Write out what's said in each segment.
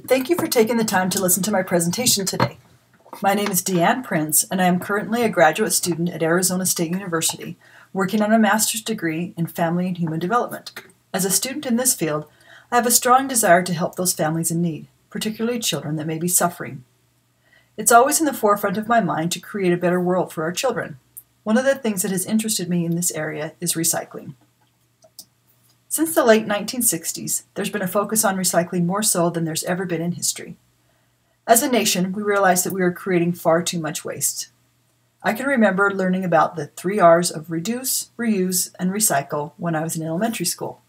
Thank you for taking the time to listen to my presentation today. My name is Deanne Prince, and I am currently a graduate student at Arizona State University, working on a master's degree in family and human development. As a student in this field, I have a strong desire to help those families in need, particularly children that may be suffering. It's always in the forefront of my mind to create a better world for our children. One of the things that has interested me in this area is recycling. Since the late 1960s, there's been a focus on recycling more so than there's ever been in history. As a nation, we realized that we were creating far too much waste. I can remember learning about the 3 R's of reduce, reuse, and recycle when I was in elementary school.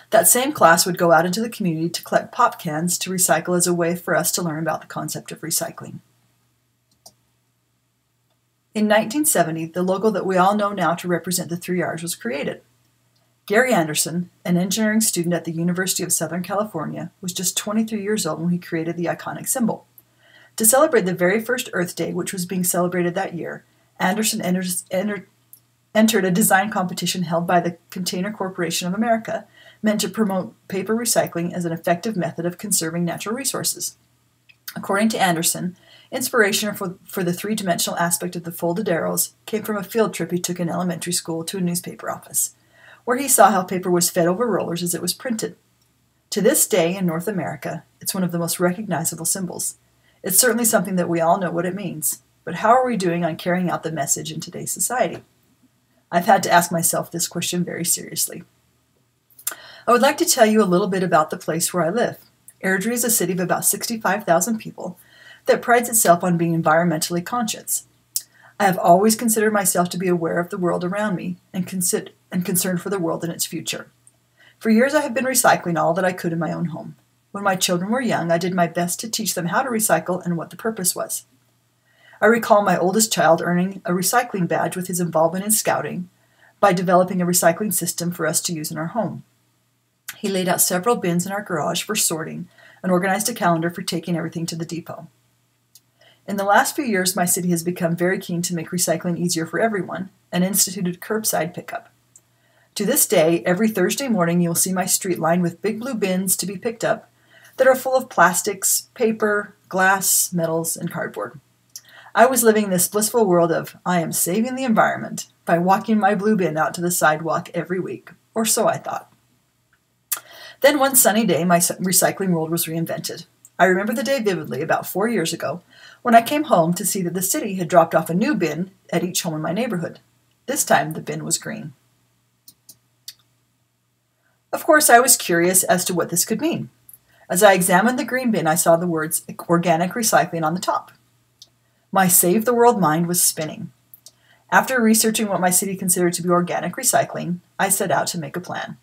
That same class would go out into the community to collect pop cans to recycle as a way for us to learn about the concept of recycling. In 1970, the logo that we all know now to represent the 3 R's was created. Gary Anderson, an engineering student at the University of Southern California, was just 23 years old when he created the iconic symbol. To celebrate the very first Earth Day, which was being celebrated that year, Anderson entered a design competition held by the Container Corporation of America, meant to promote paper recycling as an effective method of conserving natural resources. According to Anderson, inspiration for the three-dimensional aspect of the folded arrows came from a field trip he took in elementary school to a newspaper office, where he saw how paper was fed over rollers as it was printed. To this day in North America, it's one of the most recognizable symbols. It's certainly something that we all know what it means, but how are we doing on carrying out the message in today's society? I've had to ask myself this question very seriously. I would like to tell you a little bit about the place where I live. Airdrie is a city of about 65,000 people that prides itself on being environmentally conscious. I have always considered myself to be aware of the world around me and concerned for the world and its future. For years I have been recycling all that I could in my own home. When my children were young, I did my best to teach them how to recycle and what the purpose was. I recall my oldest child earning a recycling badge with his involvement in scouting by developing a recycling system for us to use in our home. He laid out several bins in our garage for sorting and organized a calendar for taking everything to the depot. In the last few years, my city has become very keen to make recycling easier for everyone and instituted curbside pickup. To this day, every Thursday morning you will see my street lined with big blue bins to be picked up that are full of plastics, paper, glass, metals, and cardboard. I was living in this blissful world of I am saving the environment by walking my blue bin out to the sidewalk every week, or so I thought. Then one sunny day, my recycling world was reinvented. I remember the day vividly, about 4 years ago, when I came home to see that the city had dropped off a new bin at each home in my neighborhood. This time, the bin was green. Of course, I was curious as to what this could mean. As I examined the green bin, I saw the words organic recycling on the top. My Save the World mind was spinning. After researching what my city considered to be organic recycling, I set out to make a plan.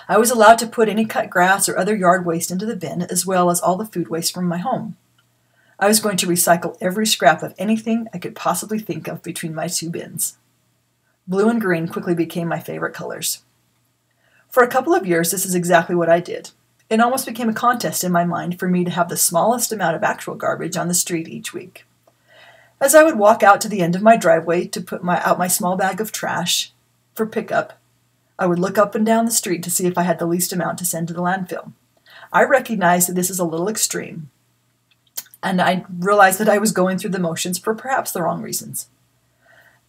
I was allowed to put any cut grass or other yard waste into the bin, as well as all the food waste from my home. I was going to recycle every scrap of anything I could possibly think of between my two bins. Blue and green quickly became my favorite colors. For a couple of years, this is exactly what I did. It almost became a contest in my mind for me to have the smallest amount of actual garbage on the street each week. As I would walk out to the end of my driveway to put out my small bag of trash for pickup, I would look up and down the street to see if I had the least amount to send to the landfill. I recognized that this is a little extreme, and I realized that I was going through the motions for perhaps the wrong reasons.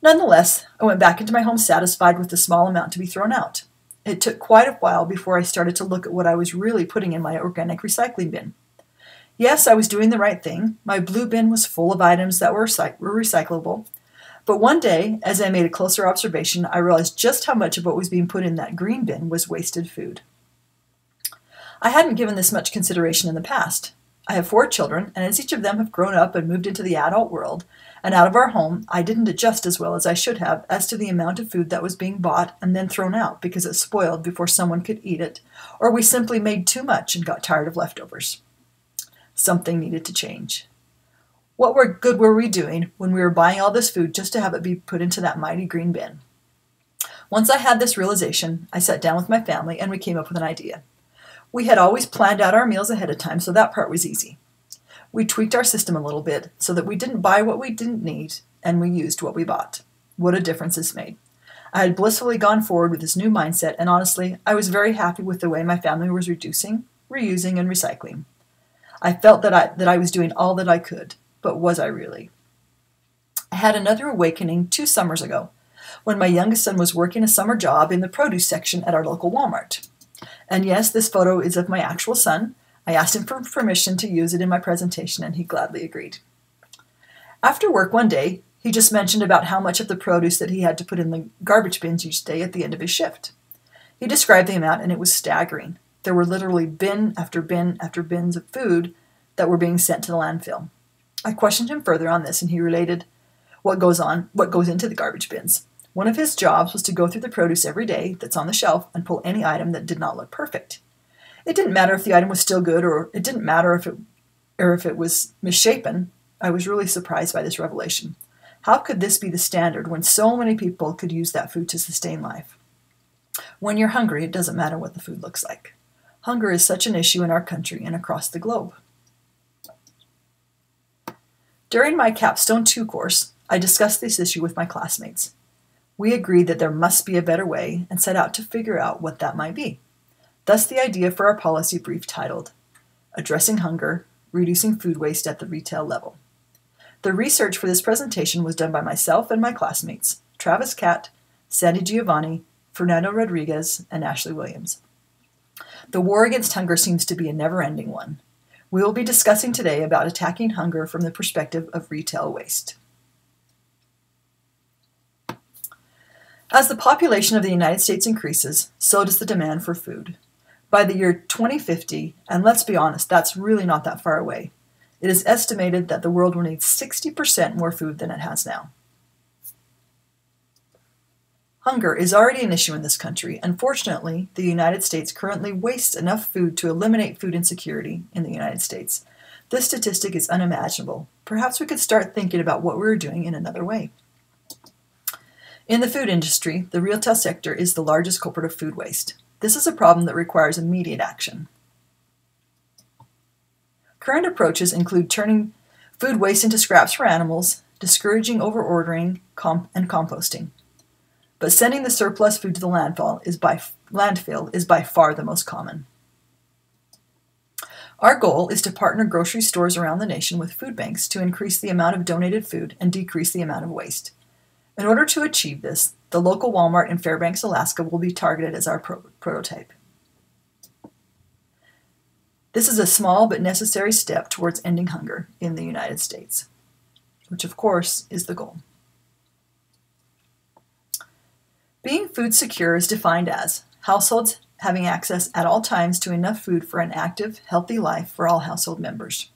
Nonetheless, I went back into my home satisfied with the small amount to be thrown out. It took quite a while before I started to look at what I was really putting in my organic recycling bin. Yes, I was doing the right thing. My blue bin was full of items that were recyclable. But one day, as I made a closer observation, I realized just how much of what was being put in that green bin was wasted food. I hadn't given this much consideration in the past. I have 4 children, and as each of them have grown up and moved into the adult world and out of our home, I didn't adjust as well as I should have as to the amount of food that was being bought and then thrown out because it spoiled before someone could eat it, or we simply made too much and got tired of leftovers. Something needed to change. What good were we doing when we were buying all this food just to have it be put into that mighty green bin? Once I had this realization, I sat down with my family and we came up with an idea. We had always planned out our meals ahead of time, so that part was easy. We tweaked our system a little bit so that we didn't buy what we didn't need and we used what we bought. What a difference this made. I had blissfully gone forward with this new mindset, and honestly, I was very happy with the way my family was reducing, reusing, and recycling. I felt that I was doing all that I could, but was I really? I had another awakening 2 summers ago when my youngest son was working a summer job in the produce section at our local Walmart. And yes, this photo is of my actual son. I asked him for permission to use it in my presentation, and he gladly agreed. After work one day, he just mentioned about how much of the produce that he had to put in the garbage bins each day at the end of his shift. He described the amount, and it was staggering. There were literally bin after bin after bins of food that were being sent to the landfill. I questioned him further on this, and he related what goes into the garbage bins. One of his jobs was to go through the produce every day that's on the shelf and pull any item that did not look perfect. It didn't matter if the item was still good, or it didn't matter if it was misshapen. I was really surprised by this revelation. How could this be the standard when so many people could use that food to sustain life? When you're hungry, it doesn't matter what the food looks like. Hunger is such an issue in our country and across the globe. During my Capstone 2 course, I discussed this issue with my classmates. We agreed that there must be a better way and set out to figure out what that might be. Thus the idea for our policy brief titled, Addressing Hunger, Reducing Food Waste at the Retail Level. The research for this presentation was done by myself and my classmates, Travis Catt, Sandy Giovanni, Fernando Rodriguez, and Ashley Williams. The war against hunger seems to be a never-ending one. We will be discussing today about attacking hunger from the perspective of retail waste. As the population of the United States increases, so does the demand for food. By the year 2050, and let's be honest, that's really not that far away, it is estimated that the world will need 60% more food than it has now. Hunger is already an issue in this country. Unfortunately, the United States currently wastes enough food to eliminate food insecurity in the United States. This statistic is unimaginable. Perhaps we could start thinking about what we're doing in another way. In the food industry, the retail sector is the largest culprit of food waste. This is a problem that requires immediate action. Current approaches include turning food waste into scraps for animals, discouraging overordering, and composting. But sending the surplus food to the landfill is by far the most common. Our goal is to partner grocery stores around the nation with food banks to increase the amount of donated food and decrease the amount of waste. In order to achieve this, the local Walmart in Fairbanks, Alaska will be targeted as our prototype. This is a small but necessary step towards ending hunger in the United States, which of course is the goal. Being food secure is defined as households having access at all times to enough food for an active, healthy life for all household members.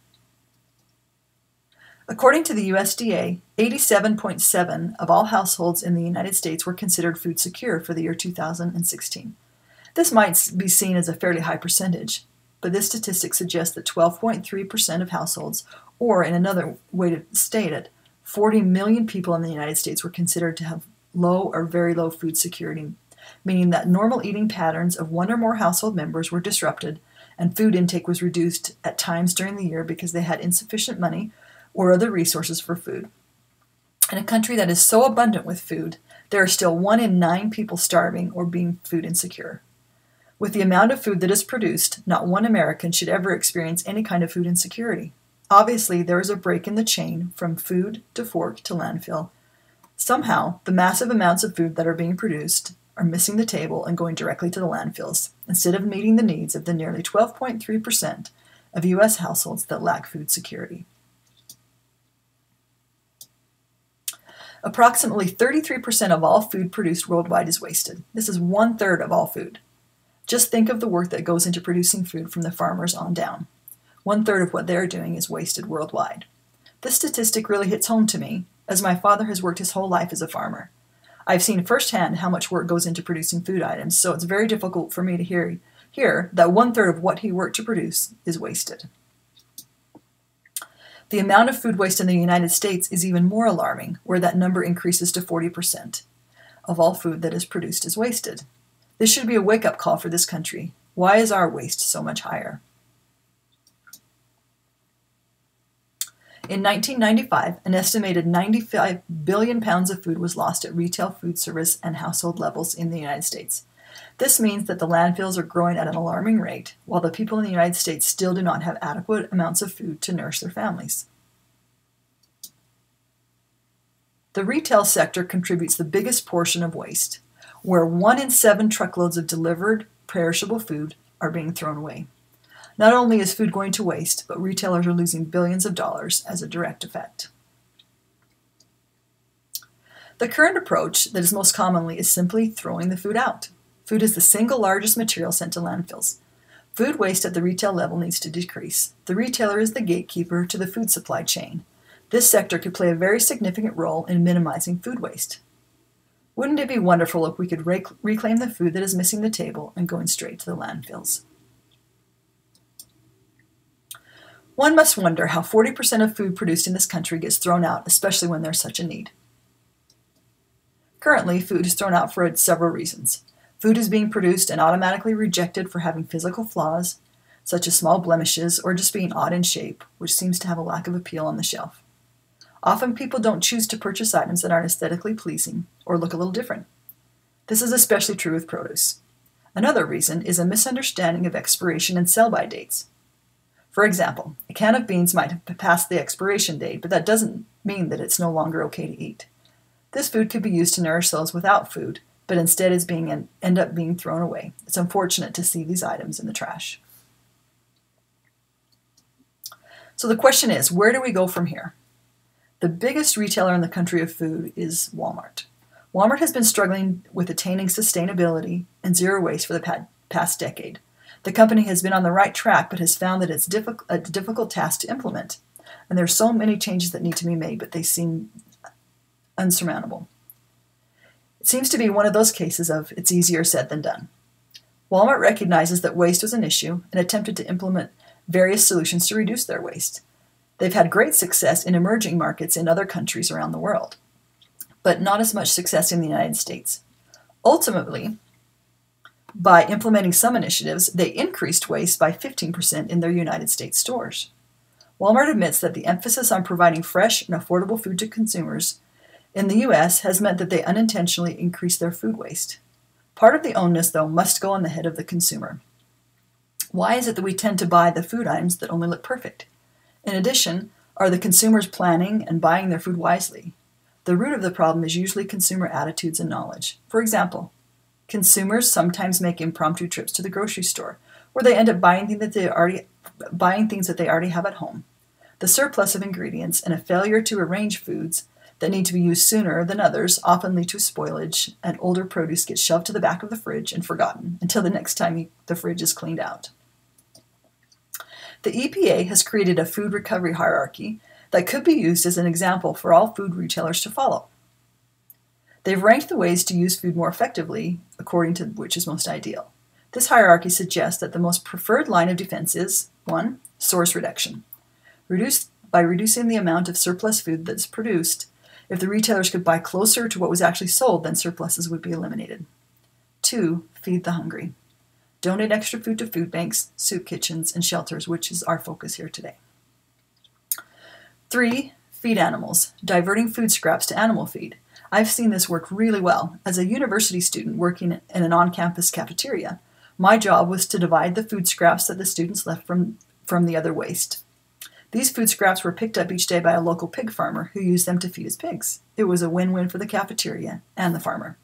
According to the USDA, 87.7% of all households in the United States were considered food secure for the year 2016. This might be seen as a fairly high percentage, but this statistic suggests that 12.3% of households, or in another way to state it, 40 million people in the United States were considered to have low or very low food security, meaning that normal eating patterns of one or more household members were disrupted and food intake was reduced at times during the year because they had insufficient money or other resources for food. In a country that is so abundant with food, there are still 1 in 9 people starving or being food insecure. With the amount of food that is produced, not one American should ever experience any kind of food insecurity. Obviously, there is a break in the chain from food to fork to landfill. Somehow, the massive amounts of food that are being produced are missing the table and going directly to the landfills, instead of meeting the needs of the nearly 12.3% of U.S. households that lack food security. Approximately 33% of all food produced worldwide is wasted. This is 1/3 of all food. Just think of the work that goes into producing food from the farmers on down. 1/3 of what they're doing is wasted worldwide. This statistic really hits home to me, as my father has worked his whole life as a farmer. I've seen firsthand how much work goes into producing food items, so it's very difficult for me to hear that 1/3 of what he worked to produce is wasted. The amount of food waste in the United States is even more alarming, where that number increases to 40% of all food that is produced is wasted. This should be a wake-up call for this country. Why is our waste so much higher? In 1995, an estimated 95 billion pounds of food was lost at retail food service and household levels in the United States. This means that the landfills are growing at an alarming rate, while the people in the United States still do not have adequate amounts of food to nourish their families. The retail sector contributes the biggest portion of waste, where 1 in 7 truckloads of delivered perishable food are being thrown away. Not only is food going to waste, but retailers are losing billions of dollars as a direct effect. The current approach that is most commonly is simply throwing the food out. Food is the single largest material sent to landfills. Food waste at the retail level needs to decrease. The retailer is the gatekeeper to the food supply chain. This sector could play a very significant role in minimizing food waste. Wouldn't it be wonderful if we could reclaim the food that is missing the table and going straight to the landfills? One must wonder how 40% of food produced in this country gets thrown out, especially when there's such a need. Currently, food is thrown out for several reasons. Food is being produced and automatically rejected for having physical flaws, such as small blemishes or just being odd in shape, which seems to have a lack of appeal on the shelf. Often people don't choose to purchase items that aren't aesthetically pleasing or look a little different. This is especially true with produce. Another reason is a misunderstanding of expiration and sell-by dates. For example, a can of beans might have passed the expiration date, but that doesn't mean that it's no longer okay to eat. This food could be used to nourish those without food, but instead is end up being thrown away. It's unfortunate to see these items in the trash. So the question is, where do we go from here? The biggest retailer in the country of food is Walmart. Walmart has been struggling with attaining sustainability and zero waste for the past decade. The company has been on the right track, but has found that it's a difficult task to implement. And there are so many changes that need to be made, but they seem unsurmountable. It seems to be one of those cases of it's easier said than done. Walmart recognizes that waste was an issue and attempted to implement various solutions to reduce their waste. They've had great success in emerging markets in other countries around the world, but not as much success in the United States. Ultimately, by implementing some initiatives, they increased waste by 15% in their United States stores. Walmart admits that the emphasis on providing fresh and affordable food to consumers in the U.S. has meant that they unintentionally increase their food waste. Part of the onus, though, must go on the head of the consumer. Why is it that we tend to buy the food items that only look perfect? In addition, are the consumers planning and buying their food wisely? The root of the problem is usually consumer attitudes and knowledge. For example, consumers sometimes make impromptu trips to the grocery store, where they end up buying things that they already have at home. The surplus of ingredients and a failure to arrange foods that need to be used sooner than others often lead to spoilage, and older produce gets shoved to the back of the fridge and forgotten until the next time the fridge is cleaned out. The EPA has created a food recovery hierarchy that could be used as an example for all food retailers to follow. They've ranked the ways to use food more effectively according to which is most ideal. This hierarchy suggests that the most preferred line of defense is 1. Source reduction. By reducing the amount of surplus food that's produced, if the retailers could buy closer to what was actually sold, then surpluses would be eliminated. 2. Feed the hungry. Donate extra food to food banks, soup kitchens, and shelters, which is our focus here today. 3. Feed animals. Diverting food scraps to animal feed. I've seen this work really well. As a university student working in an on-campus cafeteria, my job was to divide the food scraps that the students left from the other waste. These food scraps were picked up each day by a local pig farmer who used them to feed his pigs. It was a win-win for the cafeteria and the farmer.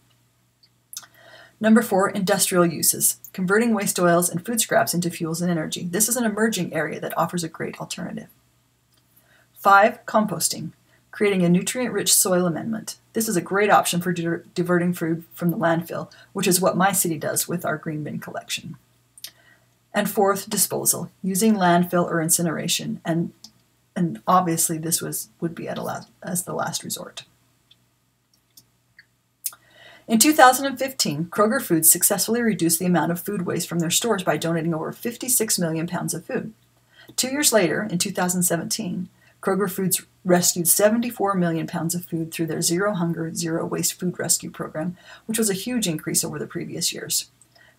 Number 4, industrial uses. Converting waste oils and food scraps into fuels and energy. This is an emerging area that offers a great alternative. 5, composting. Creating a nutrient-rich soil amendment. This is a great option for diverting food from the landfill, which is what my city does with our green bin collection. And 4th, disposal, using landfill or incineration, and obviously this would be as the last resort. In 2015, Kroger Foods successfully reduced the amount of food waste from their stores by donating over 56 million pounds of food. 2 years later, in 2017, Kroger Foods rescued 74 million pounds of food through their Zero Hunger, Zero Waste food rescue program, which was a huge increase over the previous years.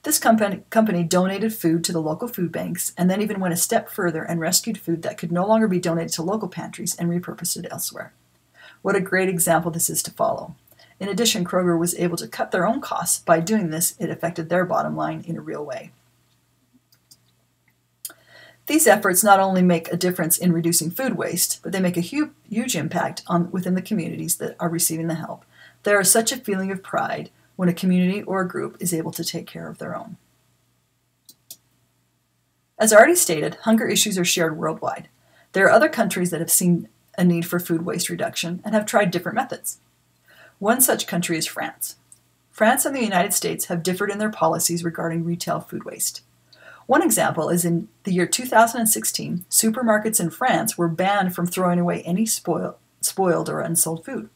This company donated food to the local food banks and then even went a step further and rescued food that could no longer be donated to local pantries and repurposed it elsewhere. What a great example this is to follow. In addition, Kroger was able to cut their own costs. By doing this, it affected their bottom line in a real way. These efforts not only make a difference in reducing food waste, but they make a huge impact within the communities that are receiving the help. There is such a feeling of pride when a community or a group is able to take care of their own. As already stated, hunger issues are shared worldwide. There are other countries that have seen a need for food waste reduction and have tried different methods. One such country is France. France and the United States have differed in their policies regarding retail food waste. One example is in the year 2016, supermarkets in France were banned from throwing away any spoiled or unsold food.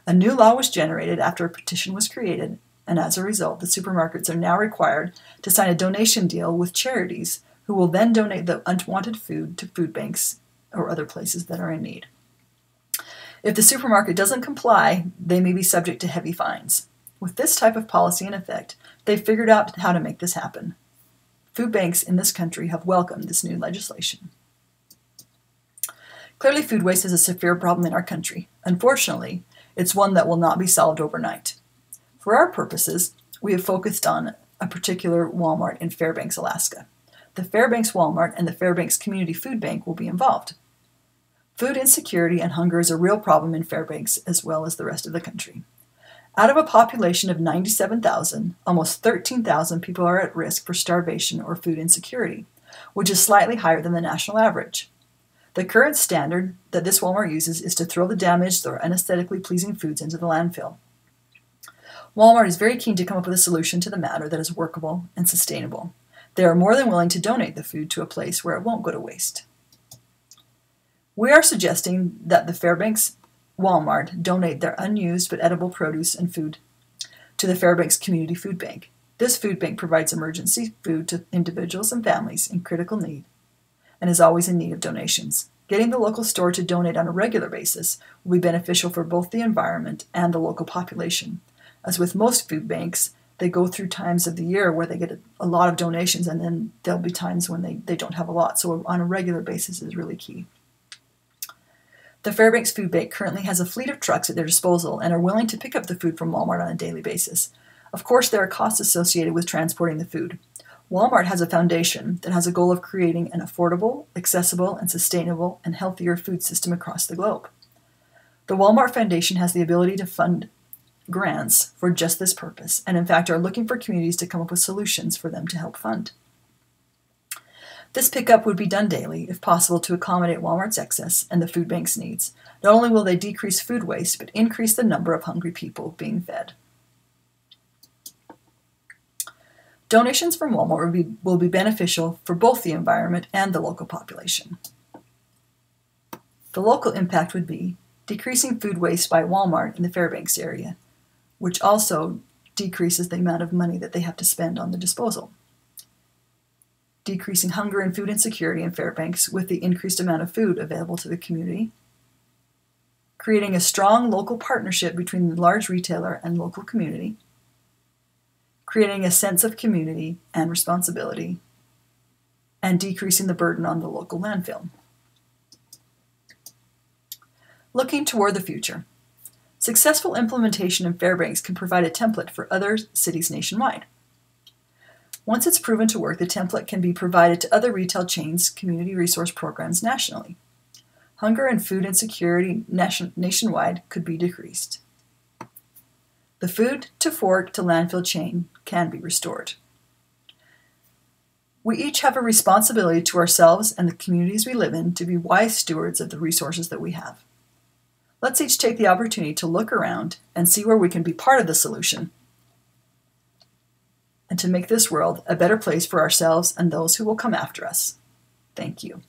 A new law was generated after a petition was created, and as a result, the supermarkets are now required to sign a donation deal with charities who will then donate the unwanted food to food banks or other places that are in need. If the supermarket doesn't comply, they may be subject to heavy fines. With this type of policy in effect, they've figured out how to make this happen. Food banks in this country have welcomed this new legislation. Clearly, food waste is a severe problem in our country. Unfortunately, it's one that will not be solved overnight. For our purposes, we have focused on a particular Walmart in Fairbanks, Alaska. The Fairbanks Walmart and the Fairbanks Community Food Bank will be involved. Food insecurity and hunger is a real problem in Fairbanks as well as the rest of the country. Out of a population of 97,000, almost 13,000 people are at risk for starvation or food insecurity, which is slightly higher than the national average. The current standard that this Walmart uses is to throw the damaged or unaesthetically pleasing foods into the landfill. Walmart is very keen to come up with a solution to the matter that is workable and sustainable. They are more than willing to donate the food to a place where it won't go to waste. We are suggesting that the Fairbanks Walmart donate their unused but edible produce and food to the Fairbanks Community Food Bank. This food bank provides emergency food to individuals and families in critical need and is always in need of donations. Getting the local store to donate on a regular basis will be beneficial for both the environment and the local population. As with most food banks, they go through times of the year where they get a lot of donations, and then there'll be times when they don't have a lot. So on a regular basis is really key. The Fairbanks Food Bank currently has a fleet of trucks at their disposal and are willing to pick up the food from Walmart on a daily basis. Of course, there are costs associated with transporting the food. Walmart has a foundation that has a goal of creating an affordable, accessible, and sustainable and healthier food system across the globe. The Walmart Foundation has the ability to fund grants for just this purpose, and in fact are looking for communities to come up with solutions for them to help fund. This pickup would be done daily, if possible, to accommodate Walmart's excess and the food bank's needs. Not only will they decrease food waste, but increase the number of hungry people being fed. Donations from Walmart will be beneficial for both the environment and the local population. The local impact would be decreasing food waste by Walmart in the Fairbanks area, which also decreases the amount of money that they have to spend on the disposal. Decreasing hunger and food insecurity in Fairbanks with the increased amount of food available to the community. Creating a strong local partnership between the large retailer and local community. Creating a sense of community and responsibility. And decreasing the burden on the local landfill. Looking toward the future. Successful implementation in Fairbanks can provide a template for other cities nationwide. Once it's proven to work, the template can be provided to other retail chains' community resource programs nationally. Hunger and food insecurity nationwide could be decreased. The food to fork to landfill chain can be restored. We each have a responsibility to ourselves and the communities we live in to be wise stewards of the resources that we have. Let's each take the opportunity to look around and see where we can be part of the solution and to make this world a better place for ourselves and those who will come after us. Thank you.